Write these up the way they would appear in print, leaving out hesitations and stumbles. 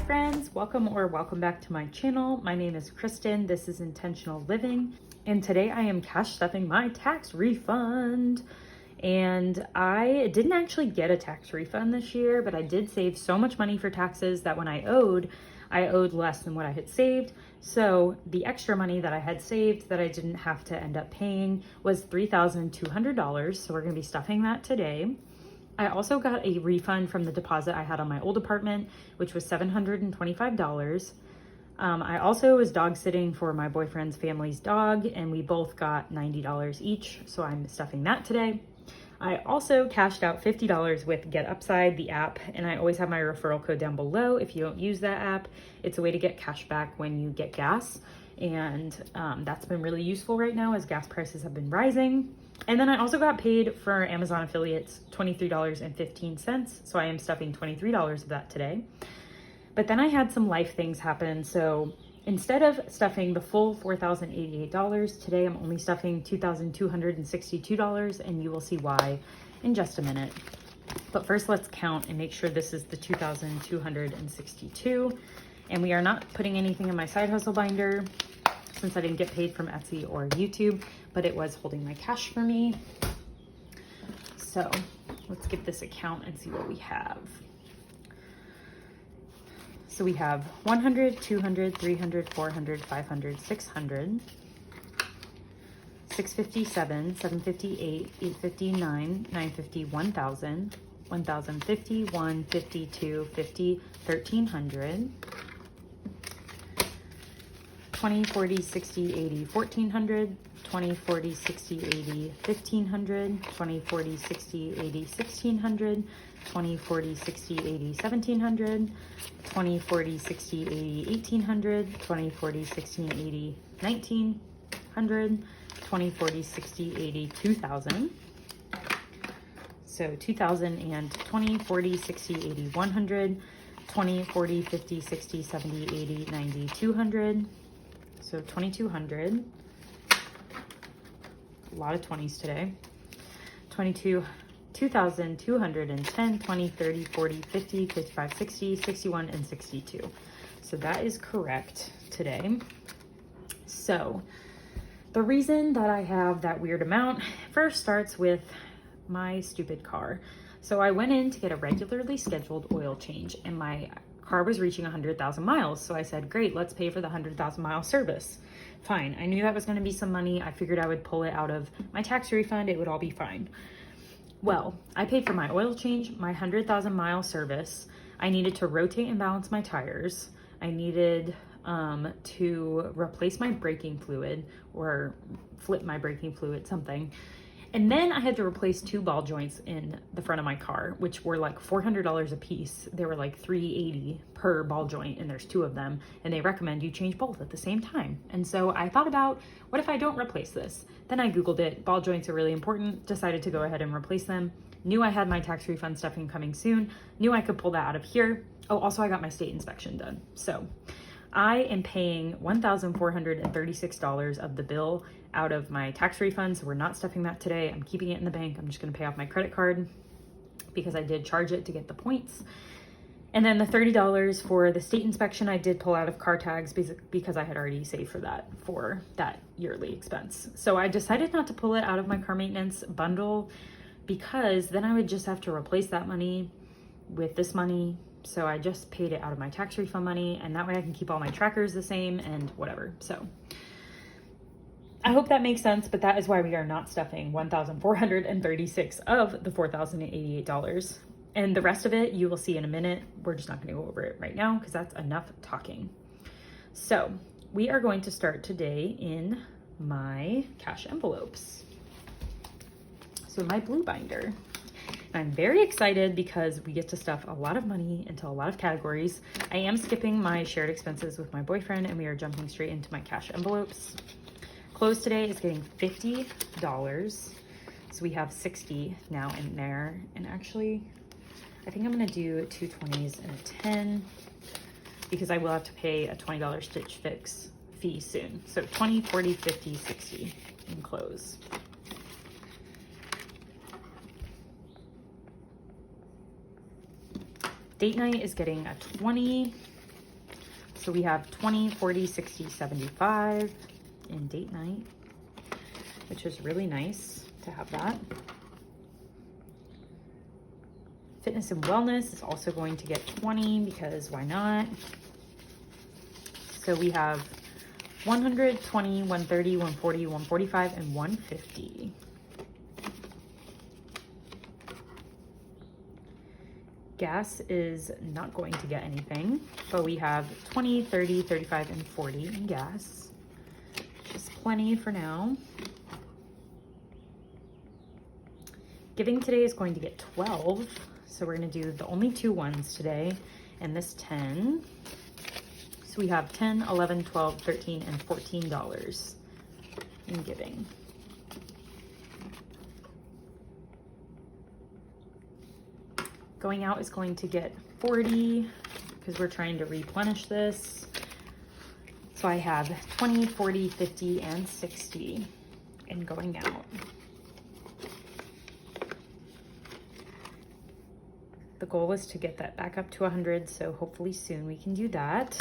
friends, welcome back to my channel. My name is Kristen. This is Intentional Living, and today I am cash stuffing my tax refund. And I didn't actually get a tax refund this year, but I did save so much money for taxes that when I owed less than what I had saved. So the extra money that I had saved that I didn't have to end up paying was $3,200. So we're gonna be stuffing that today. I also got a refund from the deposit I had on my old apartment, which was $725. I also was dog sitting for my boyfriend's family's dog, and we both got $90 each, so I'm stuffing that today. I also cashed out $50 with GetUpside, the app, and I always have my referral code down below. If you don't use that app, it's a way to get cash back when you get gas, and that's been really useful right now as gas prices have been rising. And then I also got paid for Amazon affiliates $23.15, so I am stuffing $23 of that today. But then I had some life things happen, so instead of stuffing the full $4,088, today I'm only stuffing $2,262, and you will see why in just a minute. But first, let's count and make sure this is the $2,262. And we are not putting anything in my side hustle binder since I didn't get paid from Etsy or YouTube, but it was holding my cash for me. So let's give this a count and see what we have. So we have 100, 200, 300, 400, 500, 600, 657, 758, 859, 950, 1000, 1050, 150, 250, 1300, 20, 40, 60, 80, 1400, 20, 40, 60, 80, 1500, 20, 40, 60, 80, 1600, 20, 40, 60, 80, 1700, 20, 40, 60, 80, 1800, 20, 40, 60, 80, 1900, 20, 40, 60, 80, 2000. So 2000 and 20, 40, 60, 80, 100, 20, 40, 50, 60, 70, 80, 90, 200. So 2,200. A lot of 20s today. 2,210, 20, 30, 40, 50, 55, 60, 61, and 62. So that is correct today. So the reason that I have that weird amount first starts with my stupid car. So I went in to get a regularly scheduled oil change, and my car was reaching 100,000 miles. So I said, great, let's pay for the 100,000 mile service. Fine. I knew that was going to be some money. I figured I would pull it out of my tax refund. It would all be fine. Well, I paid for my oil change, my 100,000 mile service. I needed to rotate and balance my tires. I needed to replace my braking fluid or flip my braking fluid, something. And then I had to replace 2 ball joints in the front of my car, which were like $400 a piece. They were like $380 per ball joint, and there's 2 of them, and they recommend you change both at the same time. And so I thought about, what if I don't replace this? Then I Googled it. Ball joints are really important, decided to go ahead and replace them. Knew I had my tax refund stuffing coming soon, knew I could pull that out of here. Oh, also I got my state inspection done. So I am paying $1,436 of the bill out of my tax refund, so we're not stuffing that today. I'm keeping it in the bank. I'm just going to pay off my credit card because I did charge it to get the points. And then the $30 for the state inspection I did pull out of car tags because I had already saved for that yearly expense. So I decided not to pull it out of my car maintenance bundle because then I would just have to replace that money with this money. So I just paid it out of my tax refund money, and that way I can keep all my trackers the same and whatever. So I hope that makes sense, but that is why we are not stuffing $1,436 of the $4,088. And the rest of it you will see in a minute. We're just not going to go over it right now because that's enough talking. So we are going to start today in my cash envelopes. So my blue binder. I'm very excited because we get to stuff a lot of money into a lot of categories. I am skipping my shared expenses with my boyfriend, and we are jumping straight into my cash envelopes. Clothes today is getting $50. So we have 60 now in there. And actually, I think I'm gonna do 2 20s and a 10 because I will have to pay a $20 Stitch Fix fee soon. So 20, 40, 50, 60 in clothes. Date night is getting a 20. So we have 20, 40, 60, 75 in date night, which is really nice to have that. Fitness and wellness is also going to get 20 because why not? So we have 100, 20, 130, 140, 145, and 150. Gas is not going to get anything, but we have 20, 30, 35, and 40 in gas. Just plenty for now. Giving today is going to get 12. So we're going to do the only 2 ones today and this 10. So we have 10, 11, 12, 13, and $14 in giving. Going out is going to get 40 because we're trying to replenish this. So I have 20, 40, 50, and 60 in going out. The goal is to get that back up to 100, so hopefully soon we can do that.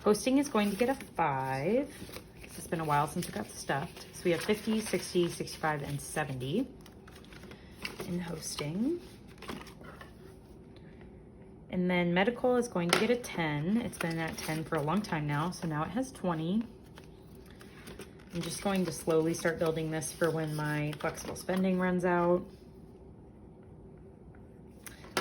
Hosting is going to get a 5 because it's been a while since it got stuffed. So we have 50, 60, 65, and 70 in hosting. And then medical is going to get a 10. It's been at 10 for a long time now, so now it has 20. I'm just going to slowly start building this for when my flexible spending runs out.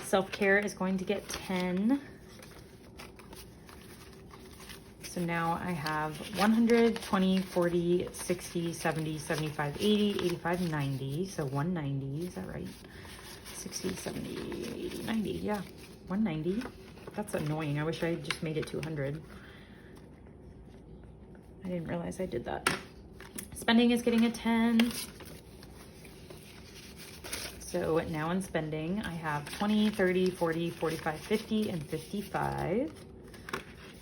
Self-care is going to get 10. So now I have 100, 20, 40, 60, 70, 75, 80, 85, 90. So 190, is that right? 60, 70, 80, 90, yeah. 190. That's annoying. I wish I just made it to 100. I didn't realize I did that. Spending is getting a 10. So now in spending, I have 20, 30, 40, 45, 50, and 55.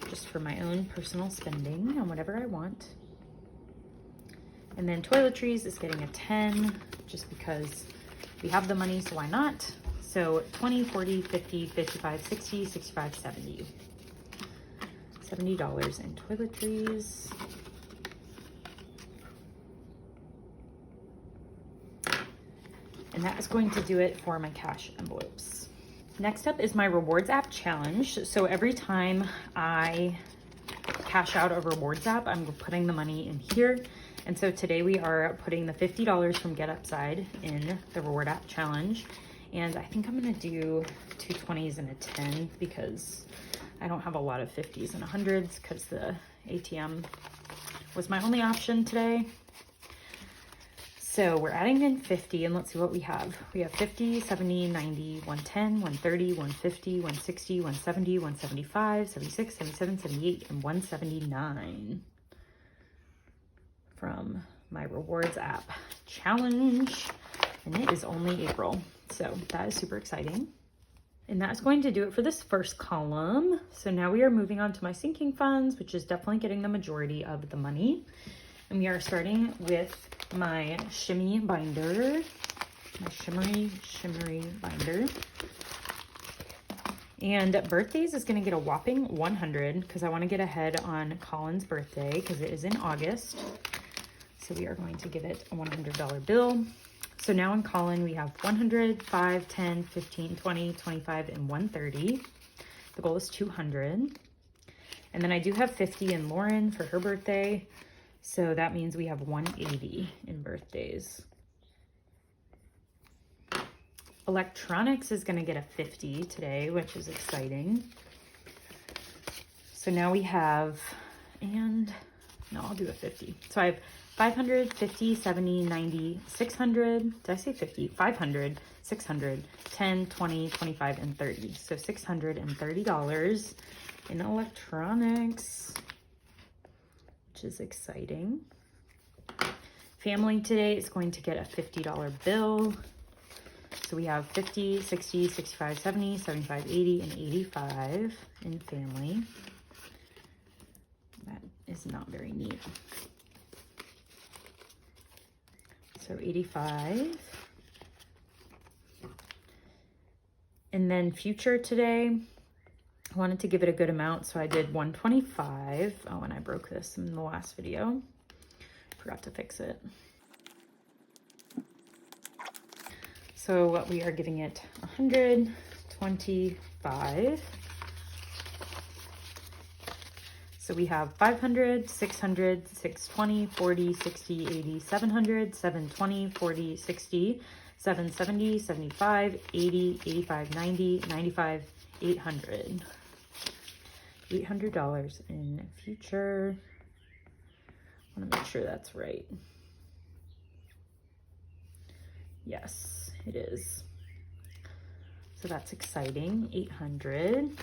Just for my own personal spending on whatever I want. And then toiletries is getting a 10, just because we have the money, so why not? So 20, 40, 50, 55, 60, 65, 70. $70 in toiletries. And that is going to do it for my cash envelopes. Next up is my rewards app challenge. So every time I cash out a rewards app, I'm putting the money in here. And so today we are putting the $50 from GetUpside in the reward app challenge. And I think I'm gonna do 2 20s and a 10 because I don't have a lot of 50s and 100s because the ATM was my only option today. So we're adding in 50 and let's see what we have. We have 50, 70, 90, 110, 130, 150, 160, 170, 175, 76, 77, 78, and 179 from my rewards app challenge. And it is only April. So that is super exciting. And that is going to do it for this first column. So now we are moving on to my sinking funds, which is definitely getting the majority of the money. And we are starting with my shimmy binder, my shimmery binder. And birthdays is going to get a whopping 100 because I want to get ahead on Colin's birthday because it is in August. So we are going to give it a $100 bill. So now in Colin, we have 100, 5, 10, 15, 20, 25, and 130. The goal is 200. And then I do have 50 in Lauren for her birthday. So that means we have 180 in birthdays. Electronics is going to get a 50 today, which is exciting. So now we have, I'll do a 50. So I have 500, 50, 70, 90, 600. Did I say 50? 500, 600, 10, 20, 25, and 30. So $630 in electronics, which is exciting. Family today is going to get a $50 bill. So we have 50, 60, 65, 70, 75, 80, and 85 in family. That is not very neat. So 85. And then future today, I wanted to give it a good amount, so I did 125. Oh, and I broke this in the last video. Forgot to fix it. So we are giving it 125. So we have 500, 600, 620, 40, 60, 80, 700, 720, 40, 60, 770, 75, 80, 85, 90, 95, 800. $800 in future. I want to make sure that's right. Yes, it is. So that's exciting. 800.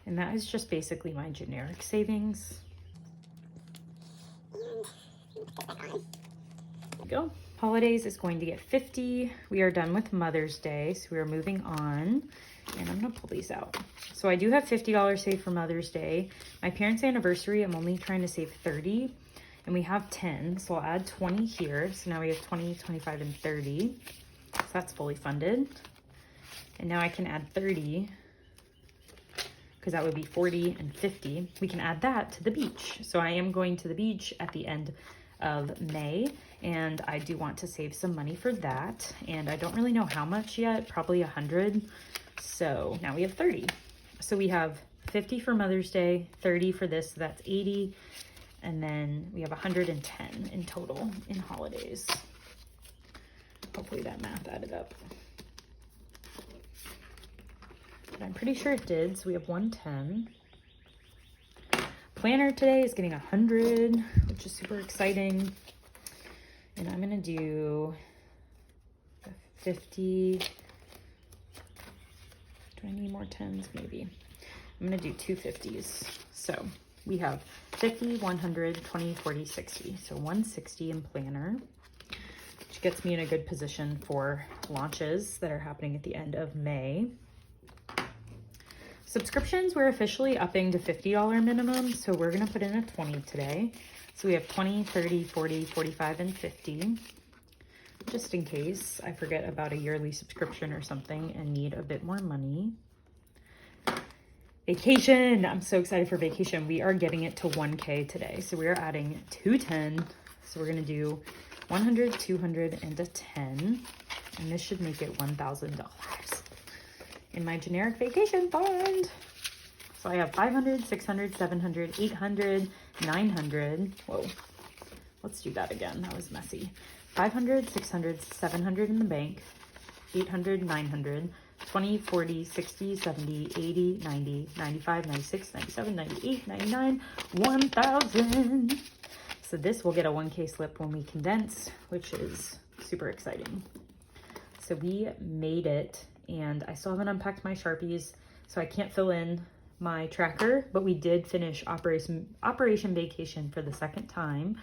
And that is just basically my generic savings. There we go. Holidays is going to get 50. We are done with Mother's Day, so we are moving on. And I'm gonna pull these out. So I do have $50 saved for Mother's Day. My parents' anniversary, I'm only trying to save 30. And we have 10, so I'll add 20 here. So now we have 20, 25, and 30. So that's fully funded. And now I can add 30, because that would be 40 and 50. We can add that to the beach. So I am going to the beach at the end of May, and I do want to save some money for that. And I don't really know how much yet, probably 100. So now we have 30. So we have 50 for Mother's Day, 30 for this, so that's 80. And then we have 110 in total in holidays. Hopefully that math added up. But I'm pretty sure it did, so we have 110. Planner today is getting 100, which is super exciting. And I'm gonna do 50. Do I need more 10s? Maybe. I'm gonna do 2 50s. So we have 50, 100, 20, 40, 60. So 160 in planner, which gets me in a good position for launches that are happening at the end of May. Subscriptions, we're officially upping to $50 minimum, so we're gonna put in a 20 today. So we have 20, 30, 40, 45, and 50, just in case I forget about a yearly subscription or something and need a bit more money. Vacation, I'm so excited for vacation. We are getting it to 1K today, so we are adding 210. So we're gonna do 100, 200, and a 10, and this should make it $1,000 in my generic vacation fund. So I have 500, 600, 700, 800, 900. Whoa, let's do that again. That was messy. 500, 600, 700 in the bank, 800, 900, 20, 40, 60, 70, 80, 90, 95, 96, 97, 98, 99, 1,000. So this will get a 1K slip when we condense, which is super exciting. So we made it, and I still haven't unpacked my Sharpies, so I can't fill in my tracker, but we did finish Operation Vacation for the second time,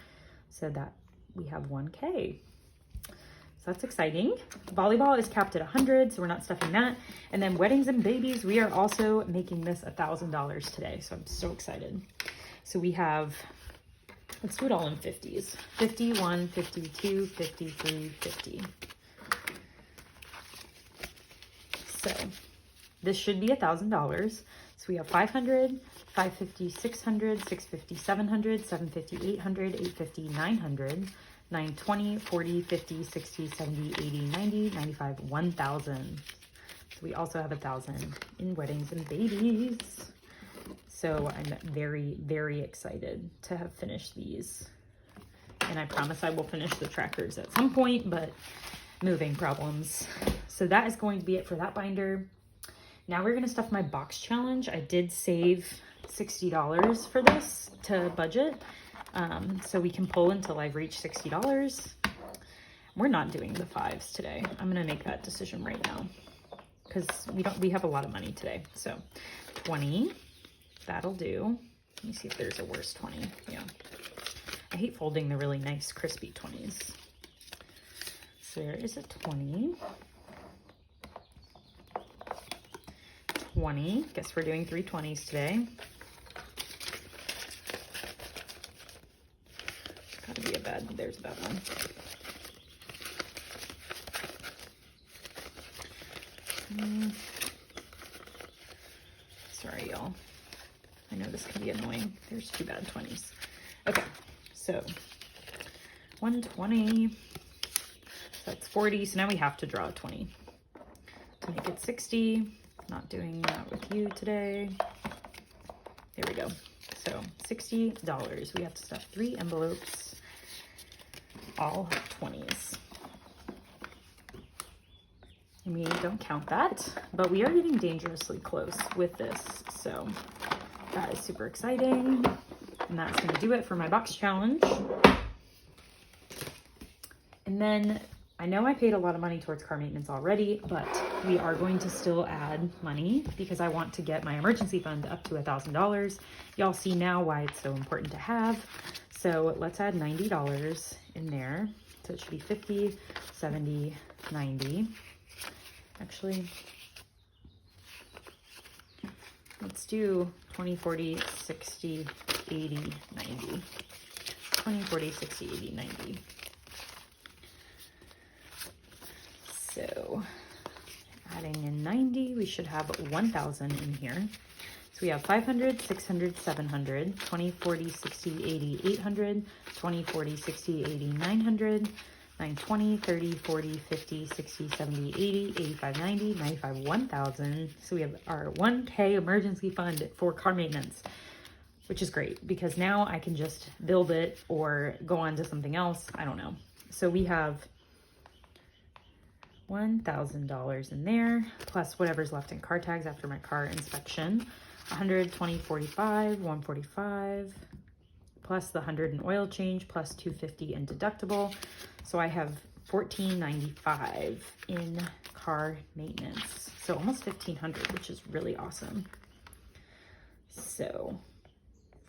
so that we have 1K. So that's exciting. Volleyball is capped at 100, so we're not stuffing that. And then weddings and babies, we are also making this $1,000 today, so I'm so excited. So we have, let's do it all in 50s. 51, 52, 53, 50. So this should be $1,000. So we have 500, 550, 600, 650, 700, 750, 800, 850, 900, 920, 40, 50, 60, 70, 80, 90, 95, 1,000. So we also have 1,000 in weddings and babies. So I'm very, very excited to have finished these. And I promise I will finish the trackers at some point, but moving problems. So that is going to be it for that binder. Now we're gonna stuff my box challenge. I did save $60 for this to budget. So we can pull until I've reached $60. We're not doing the 5s today. I'm gonna make that decision right now because we have a lot of money today. So 20, that'll do. Let me see if there's a worse 20. Yeah. I hate folding the really nice crispy 20s. So there is a 20. 20. Guess we're doing 3 20s today. Gotta be a bad, there's a bad one. y'all. I know this can be annoying. There's 2 bad 20s. Okay, so 120. So that's 40. So now we have to draw a 20 to make it 60. Not doing that with you today. There we go. So $60. We have to stuff 3 envelopes, all 20s. I mean, don't count that, but we are getting dangerously close with this. So that is super exciting. And that's going to do it for my box challenge. And then I know I paid a lot of money towards car maintenance already, but we are going to still add money because I want to get my emergency fund up to $1,000. Y'all see now why it's so important to have. So let's add $90 in there. So it should be 50, 70, 90. Actually, let's do 20, 40, 60, 80, 90. 20, 40, 60, 80, 90. So adding in 90, we should have 1,000 in here. So we have 500, 600, 700, 20, 40, 60, 80, 800, 20, 40, 60, 80, 900, 920, 30, 40, 50, 60, 70, 80, 85, 90, 95, 1,000. So we have our 1K emergency fund for car maintenance, which is great because now I can just build it or go on to something else. I don't know. So we have $1,000 in there, plus whatever's left in car tags after my car inspection. 100, 20, 45, 145, plus the 100 in oil change, plus 250 in deductible. So I have $1,495 in car maintenance. So almost $1,500, which is really awesome. So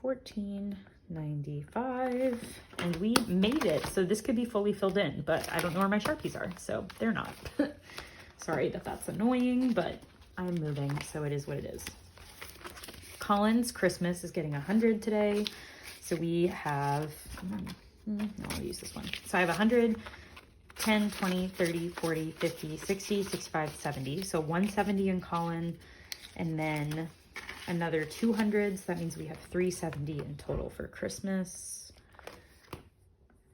$1,495, and we made it. So this could be fully filled in, but I don't know where my Sharpies are, so they're not. Sorry that that's annoying, but I'm moving, so it is what it is. Colin's Christmas is getting 100 today. So we have, no, I'll use this one. So I have 100, 10, 20, 30, 40, 50, 60, 65, 70. So 170 in Colin, and then another 200. So that means we have 370 in total for Christmas,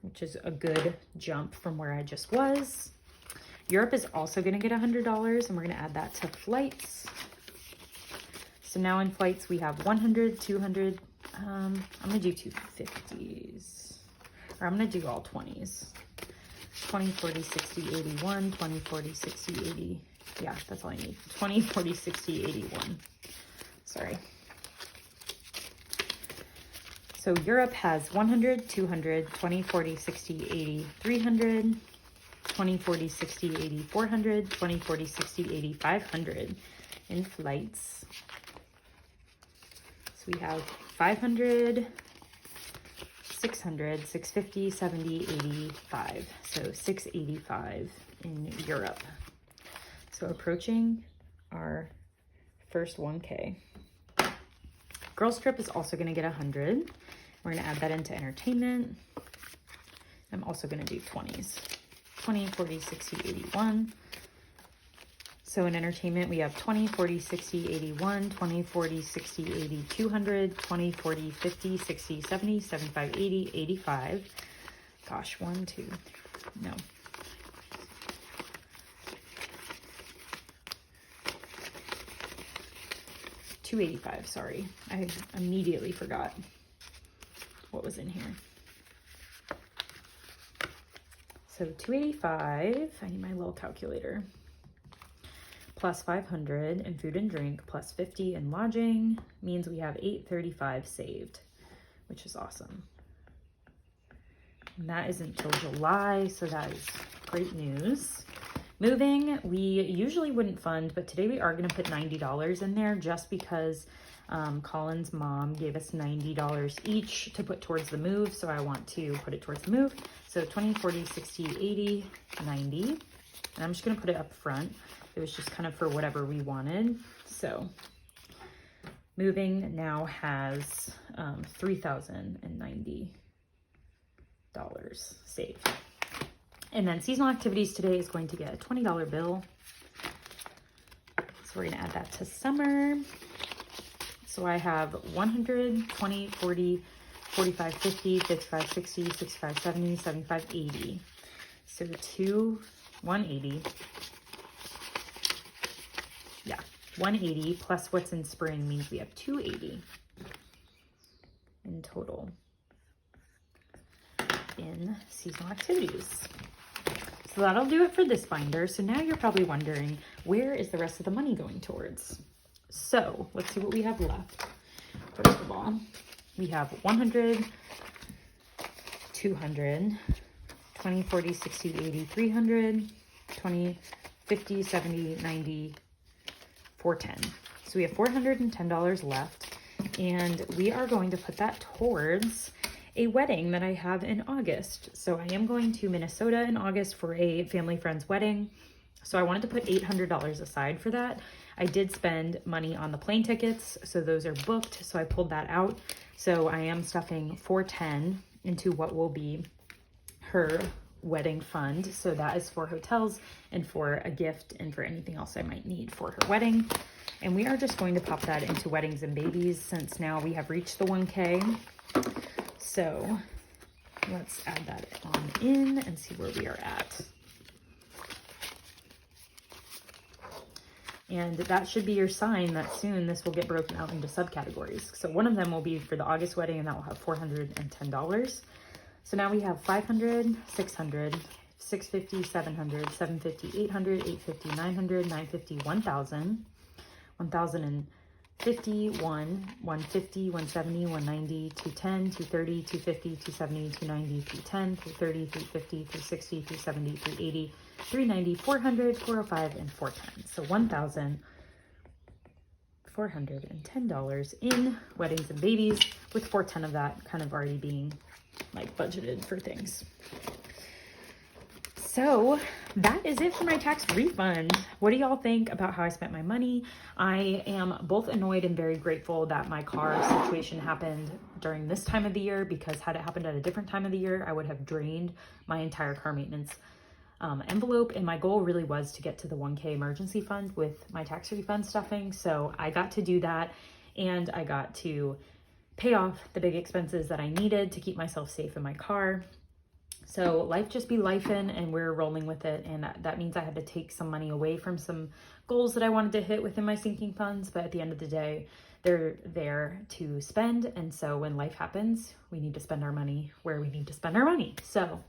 which is a good jump from where I just was. Europe is also going to get $100, and we're going to add that to flights. So now in flights, we have 100, 200. I'm going to do 250s, or I'm going to do all 20s. 20, 40, 60, 81, 20, 40, 60, 80. Yeah, that's all I need. 20, 40, 60, 81. Sorry. So Europe has 100, 200, 20, 40, 60, 80, 300, 20, 40, 60, 80, 400, 20, 40, 60, 80, 500 in flights. So we have 500, 600, 650, 70, 85. So 685 in Europe. So approaching our first 1K. Girls trip is also going to get 100. We're going to add that into entertainment. I'm also going to do 20s. 20, 40, 60, 81. So in entertainment, we have 20, 40, 60, 81, 20, 40, 60, 80, 200, 20, 40, 50, 60, 70, 75, 80, 85. Gosh, 1, 2, 3, no. $285, sorry. I immediately forgot what was in here. So $285, I need my little calculator, plus 500 in food and drink, plus 50 in lodging, means we have $835 saved, which is awesome. And that is until July, so that is great news. Moving, we usually wouldn't fund, but today we are going to put $90 in there just because Colin's mom gave us $90 each to put towards the move, so I want to put it towards the move. So 20, 40, 60, 80, 90, and I'm just going to put it up front. It was just kind of for whatever we wanted. So moving now has $3,090 saved. And then seasonal activities today is going to get a $20 bill. So we're going to add that to summer. So I have 100, 20, 40, 45, 50, 55, 60, 65, 70, 75, 80. So 180. Yeah, 180 plus what's in spring means we have 280 in total in seasonal activities. So that'll do it for this binder. So now you're probably wondering, where is the rest of the money going towards? So let's see what we have left. First of all, we have 100, 200, 20, 40, 60, 80, 300, 20, 50, 70, 90, 410. So we have $410 left, and we are going to put that towards a wedding that I have in August. So I am going to Minnesota in August for a family friend's wedding. So I wanted to put $800 aside for that. I did spend money on the plane tickets, so those are booked. So I pulled that out. So I am stuffing $410 into what will be her wedding fund. So that is for hotels and for a gift and for anything else I might need for her wedding. And we are just going to pop that into weddings and babies since now we have reached the 1K. So let's add that on in and see where we are at. And that should be your sign that soon this will get broken out into subcategories. So one of them will be for the August wedding, and that will have $410. So now we have 500, 600, 650, 700, 750, 800, 850, 900, 950, 1,000, 1,050, 150, 170, 190, 210, 230, 250, 270, 290, 310, 330, 350, 360, 370, 380, 390, 400, 405, and 410. So $1,410 in weddings and babies, with $410 of that kind of already being like budgeted for things. So that is it for my tax refund. What do y'all think about how I spent my money? I am both annoyed and very grateful that my car situation happened during this time of the year, because had it happened at a different time of the year, I would have drained my entire car maintenance envelope. And my goal really was to get to the 1K emergency fund with my tax refund stuffing. So I got to do that, and I got to pay off the big expenses that I needed to keep myself safe in my car. So life just be lifing, and we're rolling with it. And that means I had to take some money away from some goals that I wanted to hit within my sinking funds. But at the end of the day, they're there to spend. And so when life happens, we need to spend our money where we need to spend our money. So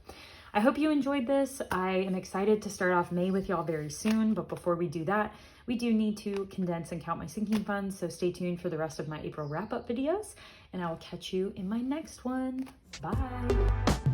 I hope you enjoyed this. I am excited to start off May with y'all very soon. But before we do that, we do need to condense and count my sinking funds. So stay tuned for the rest of my April wrap-up videos, and I will catch you in my next one. Bye.